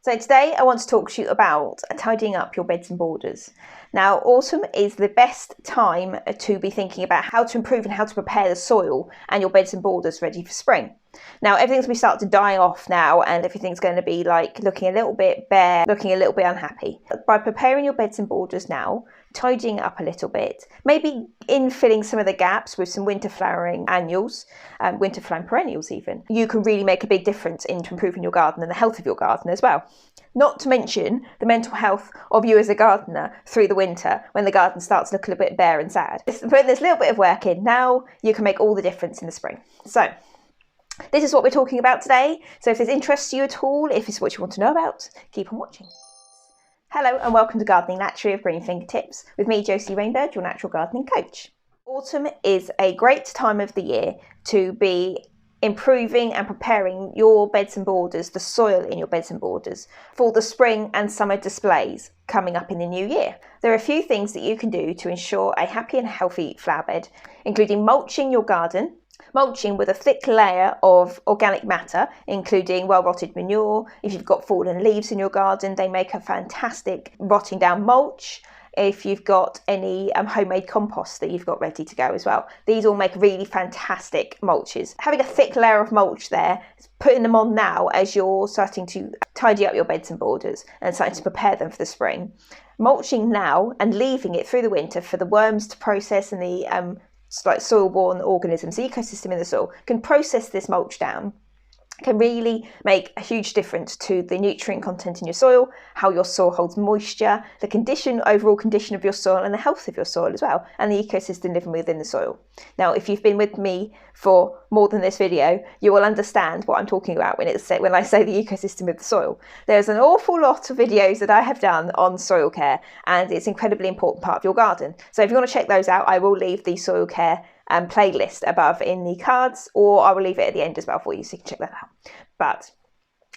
So today I want to talk to you about tidying up your beds and borders. Now, autumn is the best time to be thinking about how to improve and how to prepare the soil and your beds and borders ready for spring. Now, everything's going to start to die off now and everything's going to be like looking a little bit bare, looking a little bit unhappy. By preparing your beds and borders now, tidying it up a little bit, maybe infilling some of the gaps with some winter flowering annuals, winter flowering perennials even, you can really make a big difference into improving your garden and the health of your garden as well. Not to mention the mental health of you as a gardener through the winter when the garden starts to look a little bit bare and sad. Put this little bit of work in now, you can make all the difference in the spring. So this is what we're talking about today. So if this interests you at all, if it's what you want to know about, keep on watching. Hello and welcome to Gardening Naturally of Green Fingertips with me, Josie Rainbird, your natural gardening coach. Autumn is a great time of the year to be improving and preparing your beds and borders, the soil in your beds and borders, for the spring and summer displays coming up in the new year. There are a few things that you can do to ensure a happy and healthy flower bed, including mulching your garden, mulching with a thick layer of organic matter, including well-rotted manure. If you've got fallen leaves in your garden, they make a fantastic rotting down mulch. If you've got any homemade compost that you've got ready to go as well. These all make really fantastic mulches. Having a thick layer of mulch there, putting them on now as you're starting to tidy up your beds and borders and starting to prepare them for the spring. Mulching now and leaving it through the winter for the worms to process and the like soil-borne organisms, the ecosystem in the soil, can process this mulch down, can really make a huge difference to the nutrient content in your soil, how your soil holds moisture, the overall condition of your soil and the health of your soil as well, and the ecosystem living within the soil. Now, if you've been with me for more than this video, you will understand what I'm talking about when I say the ecosystem of the soil. There's an awful lot of videos that I have done on soil care, and it's an incredibly important part of your garden. So if you want to check those out, I will leave the soil care playlist above in the cards, or I will leave it at the end as well for you so you can check that out. But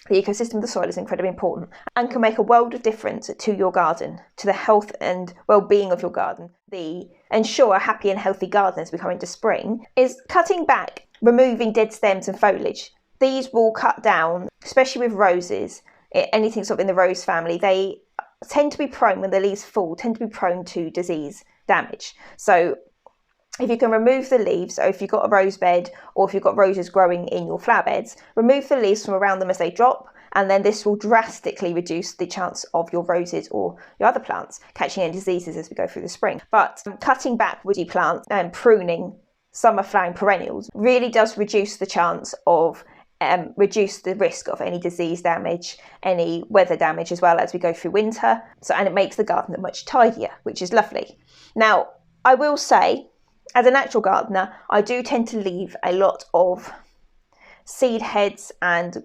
the ecosystem of the soil is incredibly important and can make a world of difference to your garden, to the health and well-being of your garden. The ensure a happy and healthy garden as we come into spring is cutting back, removing dead stems and foliage. These will cut down, especially with roses, anything sort of in the rose family. They tend to be prone, when the leaves fall, tend to be prone to disease damage. So if you can remove the leaves, so if you've got a rose bed or if you've got roses growing in your flower beds, remove the leaves from around them as they drop, and then this will drastically reduce the chance of your roses or your other plants catching any diseases as we go through the spring. But cutting back woody plants and pruning summer flowering perennials really does reduce the chance of reduce the risk of any disease damage, any weather damage as well as we go through winter. And it makes the garden much tidier, which is lovely. Now, I will say, as a natural gardener, I do tend to leave a lot of seed heads and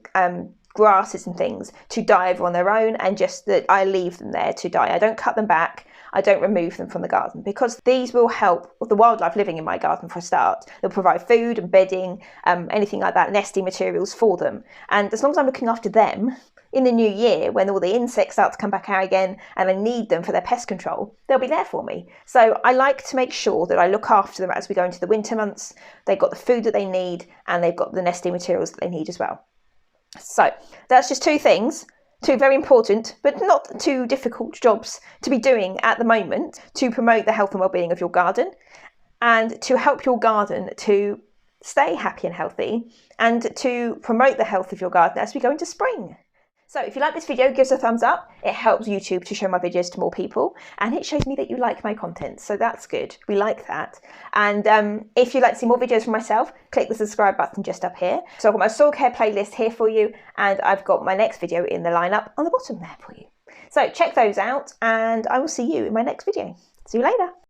grasses and things to die over on their own, and just that I leave them there to die. I don't cut them back. I don't remove them from the garden, because these will help the wildlife living in my garden for a start. They'll provide food and bedding, anything like that, nesting materials for them. And as long as I'm looking after them, in the new year, when all the insects start to come back out again and I need them for their pest control, they'll be there for me. So I like to make sure that I look after them as we go into the winter months. They've got the food that they need and they've got the nesting materials that they need as well. So that's just two things, two very important but not too difficult jobs to be doing at the moment to promote the health and well-being of your garden and to help your garden to stay happy and healthy and to promote the health of your garden as we go into spring. So if you like this video, give us a thumbs up. It helps YouTube to show my videos to more people, and it shows me that you like my content, so that's good. We like that. And if you'd like to see more videos from myself, click the subscribe button just up here. So I've got my soil care playlist here for you, and I've got my next video in the lineup on the bottom there for you. So check those out, and I will see you in my next video. See you later.